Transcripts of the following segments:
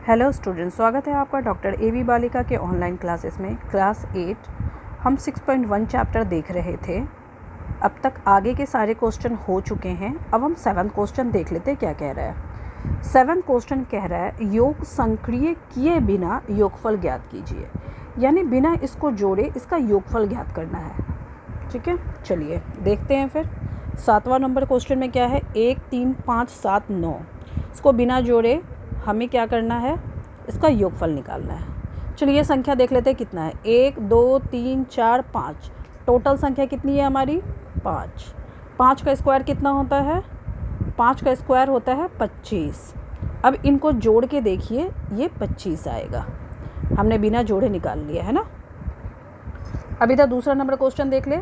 Hello student, स्वागत है आपका डॉक्टर ए वी बालिका के ऑनलाइन क्लासेस में। क्लास 8 हम 6.1 चैप्टर देख रहे थे। अब तक आगे के सारे क्वेश्चन हो चुके हैं। अब हम 7th क्वेश्चन देख लेते हैं क्या कह रहा है। 7th क्वेश्चन कह रहा है योग संक्रिय किए बिना योगफल ज्ञात कीजिए, यानी बिना इसको जोड़े इसका योगफल ज्ञात करना है। ठीक है, चलिए देखते हैं फिर। 7वां नंबर क्वेश्चन में क्या है, 1 3 5 7 9, इसको बिना जोड़े हमें क्या करना है, इसका योगफल निकालना है। चलिए ये संख्या देख लेते हैं कितना है। 1 2 3 4 5, टोटल संख्या कितनी है हमारी 5। 5 का स्क्वायर कितना होता है, 5 का स्क्वायर होता है 25। अब इनको जोड़ के देखिए, ये 25 आएगा। हमने बिना जोड़े निकाल लिया है ना। अब इधर दूसरा नंबर क्वेश्चन देख ले।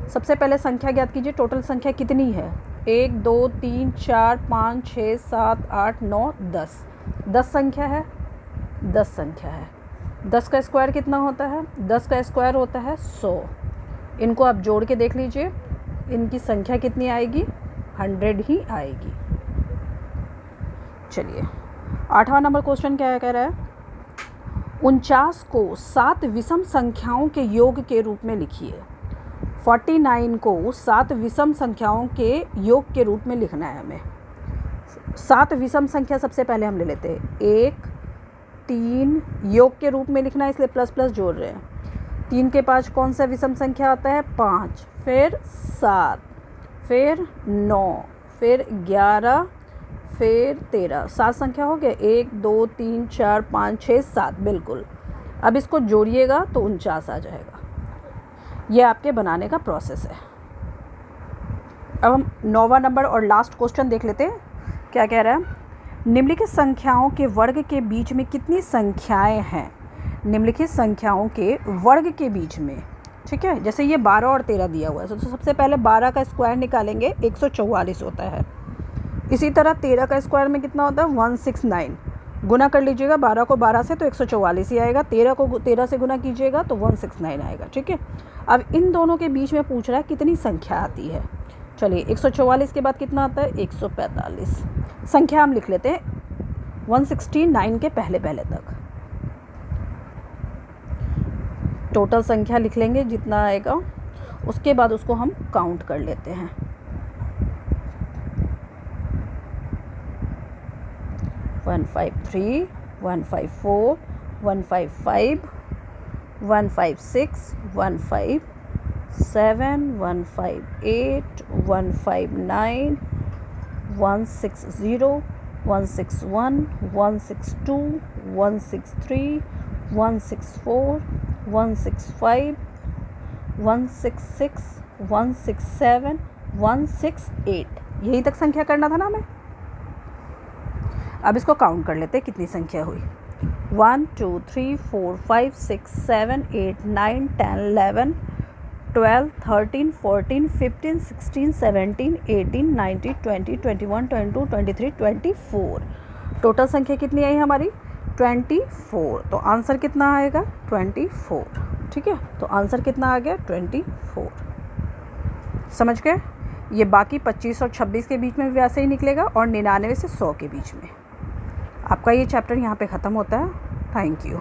सबसे पहले संख्या ज्ञात कीजिए, टोटल संख्या कितनी है। 1 2 3 4 5 6 7 8 9 10, 10 संख्या है, 10 संख्या है। 10 का स्क्वायर कितना होता है, 10 का स्क्वायर होता है 100। इनको आप जोड़ के देख लीजिए, इनकी संख्या कितनी आएगी, 100 ही आएगी। चलिए 8वां नंबर क्वेश्चन क्या कह रहा है, 49 को 7 विषम संख्याओं के योग के रूप में लिखिए। 49 को 7 विषम संख्याओं के योग के रूप में लिखना है हमें। 7 विषम संख्या सबसे पहले हम ले लेते हैं। 1 3 योग के रूप में लिखना है, इसलिए प्लस प्लस जोड़ रहे हैं। 3 के 5 कौन सा विषम संख्या आता है, 5, फिर 7, फिर 9, फिर 11, फिर 13, 7 संख्या हो गया। 1 2 3 4 5 6 7, बिल्कुल। अब इसको जोड़िएगा तो 49 आ जाएगा। ये आपके बनाने का प्रोसेस है। अब हम 9वां नंबर और लास्ट क्वेश्चन देख लेते हैं क्या कह रहा है। निम्नलिखित संख्याओं के वर्ग के बीच में कितनी संख्याएं हैं। निम्नलिखित संख्याओं के वर्ग के बीच में, ठीक है। जैसे ये 12 और 13 दिया हुआ है, तो सबसे पहले 12 का स्क्वायर निकालेंगे, 144 होता है। इसी तरह 13 का स्क्वायर में कितना होता है, 169। गुना कर लीजिएगा 12 को 12 से तो 144 ही आएगा। 13 को 13 से गुना कीजिएगा तो 169 आएगा। ठीक है, अब इन दोनों के बीच में पूछ रहा है कितनी संख्या आती है। चलिए 144 के बाद कितना आता है, 145। संख्या हम लिख लेते हैं 169 के पहले पहले तक। टोटल संख्या लिख लेंगे जितना आएगा, उसके बाद उसको हम काउंट कर लेते हैं। 153, 154, 155, 156, 157, 158, 159, 160, 161, 162, 163, 164, 165, 166, 167, 168, यही तक संख्या करना था ना हमें। अब इसको काउंट कर लेते हैं कितनी संख्या हुई। 1 2 3 4 5 6 7 8 9 10 11 12 13 14 15 16 17 18 19 20 21 22 23 24। टोटल संख्या कितनी आई हमारी, 24। तो आंसर कितना आएगा, 24। ठीक है, तो आंसर कितना आ गया, 24। समझ गए। ये बाकी 25 और 26 के बीच में वैसे ही निकलेगा, और 99 से 100 के बीच में। आपका ये चैप्टर यहाँ पे ख़त्म होता है। Thank you.